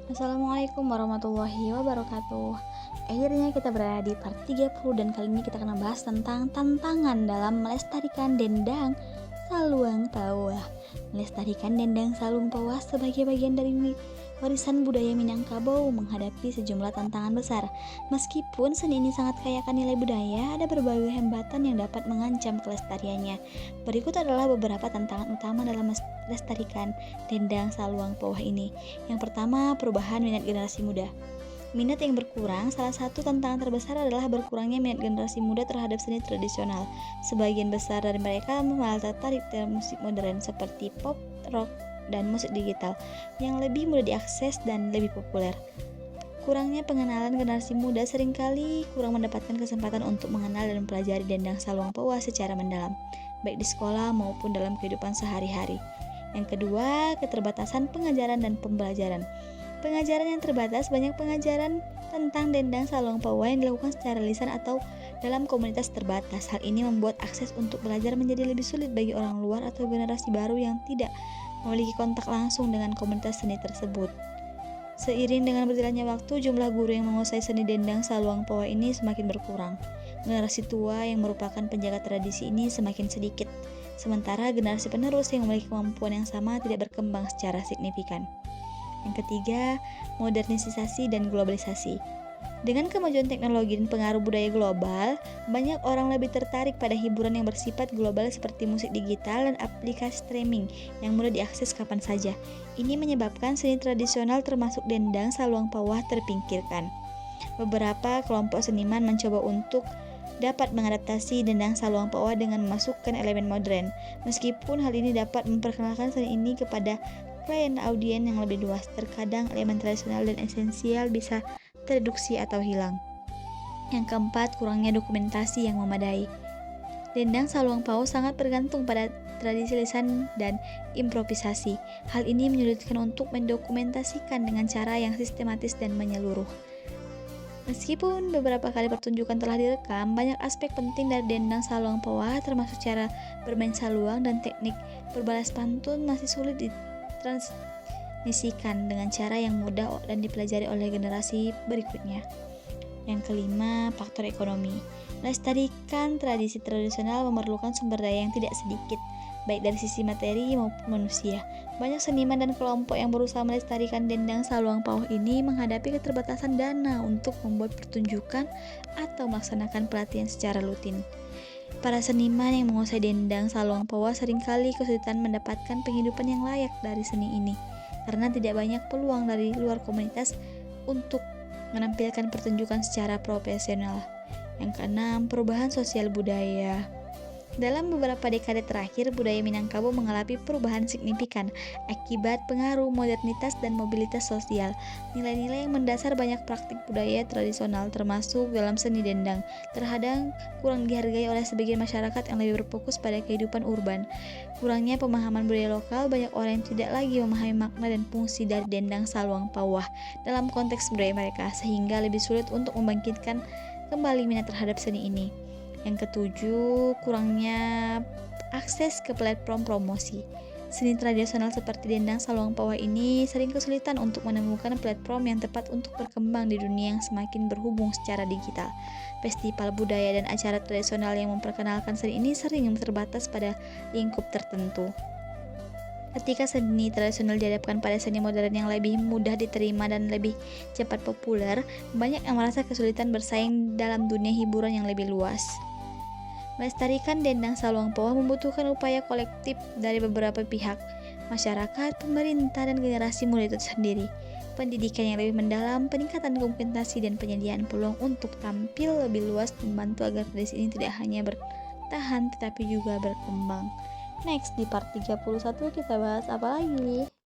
Assalamualaikum warahmatullahi wabarakatuh. Akhirnya kita berada di part 30 dan kali ini kita akan membahas tentang tantangan dalam melestarikan dendang saluang pawah. Melestarikan dendang saluang pawah sebagai bagian dari warisan budaya Minangkabau menghadapi sejumlah tantangan besar. Meskipun seni ini sangat kaya akan nilai budaya, ada berbagai hambatan yang dapat mengancam kelestariannya. Berikut adalah beberapa tantangan utama dalam melestarikan dendang saluang pawah ini. Yang pertama, perubahan minat generasi muda. Minat yang berkurang, salah satu tantangan terbesar adalah berkurangnya minat generasi muda terhadap seni tradisional. Sebagian besar dari mereka malah tertarik dengan musik modern seperti pop, rock, dan musik digital yang lebih mudah diakses dan lebih populer. Kurangnya pengenalan generasi muda seringkali kurang mendapatkan kesempatan untuk mengenal dan mempelajari dendang saluang pawah secara mendalam, baik di sekolah maupun dalam kehidupan sehari-hari. Yang kedua, keterbatasan pengajaran dan pembelajaran. Pengajaran yang terbatas, banyak pengajaran tentang dendang saluang pawah yang dilakukan secara lisan atau dalam komunitas terbatas. Hal ini membuat akses untuk belajar menjadi lebih sulit bagi orang luar atau generasi baru yang tidak memiliki kontak langsung dengan komunitas seni tersebut. Seiring dengan berjalannya waktu, jumlah guru yang menguasai seni dendang saluang pawah ini semakin berkurang. Generasi tua yang merupakan penjaga tradisi ini semakin sedikit, sementara generasi penerus yang memiliki kemampuan yang sama tidak berkembang secara signifikan. Yang ketiga, modernisasi dan globalisasi. Dengan kemajuan teknologi dan pengaruh budaya global, banyak orang lebih tertarik pada hiburan yang bersifat global seperti musik digital dan aplikasi streaming yang mudah diakses kapan saja. Ini menyebabkan seni tradisional termasuk dendang saluang pawah terpinggirkan. Beberapa kelompok seniman mencoba untuk dapat mengadaptasi dendang saluang pawah dengan memasukkan elemen modern. Meskipun hal ini dapat memperkenalkan seni ini kepada klien audiens yang lebih luas, terkadang elemen tradisional dan esensial bisa tereduksi atau hilang. Yang keempat, kurangnya dokumentasi yang memadai. Dendang saluang pawah sangat bergantung pada tradisi lisan dan improvisasi. Hal ini menyulitkan untuk mendokumentasikan dengan cara yang sistematis dan menyeluruh. Meskipun beberapa kali pertunjukan telah direkam, banyak aspek penting dari dendang saluang pawah termasuk cara bermain saluang dan teknik berbalas pantun masih sulit ditransmisikan dengan cara yang mudah dan dipelajari oleh generasi berikutnya. Yang kelima, faktor ekonomi. Melestarikan tradisi tradisional memerlukan sumber daya yang tidak sedikit, baik dari sisi materi maupun manusia. Banyak seniman dan kelompok yang berusaha melestarikan dendang saluang pawah ini menghadapi keterbatasan dana untuk membuat pertunjukan atau melaksanakan pelatihan secara rutin. Para seniman yang menguasai dendang saluang pawah seringkali kesulitan mendapatkan penghidupan yang layak dari seni ini, karena tidak banyak peluang dari luar komunitas untuk menampilkan pertunjukan secara profesional. Yang keenam, perubahan sosial budaya. Dalam beberapa dekade terakhir, budaya Minangkabau mengalami perubahan signifikan akibat pengaruh modernitas dan mobilitas sosial. Nilai-nilai yang mendasar banyak praktik budaya tradisional, termasuk dalam seni dendang, terkadang kurang dihargai oleh sebagian masyarakat yang lebih berfokus pada kehidupan urban. Kurangnya pemahaman budaya lokal, banyak orang yang tidak lagi memahami makna dan fungsi dari dendang saluang pawah dalam konteks budaya mereka, sehingga lebih sulit untuk membangkitkan kembali minat terhadap seni ini. Yang ketujuh, kurangnya akses ke platform promosi. Seni tradisional seperti dendang saluang pawah ini sering kesulitan untuk menemukan platform yang tepat untuk berkembang di dunia yang semakin berhubung secara digital. Festival budaya dan acara tradisional yang memperkenalkan seni ini sering terbatas pada lingkup tertentu. Ketika seni tradisional dihadapkan pada seni modern yang lebih mudah diterima dan lebih cepat populer, banyak yang merasa kesulitan bersaing dalam dunia hiburan yang lebih luas. Melestarikan dendang saluang pawah membutuhkan upaya kolektif dari beberapa pihak, masyarakat, pemerintah, dan generasi muda itu sendiri. Pendidikan yang lebih mendalam, peningkatan kompetensi, dan penyediaan peluang untuk tampil lebih luas membantu agar tradisi ini tidak hanya bertahan tetapi juga berkembang. Next, di part 31 kita bahas apa lagi?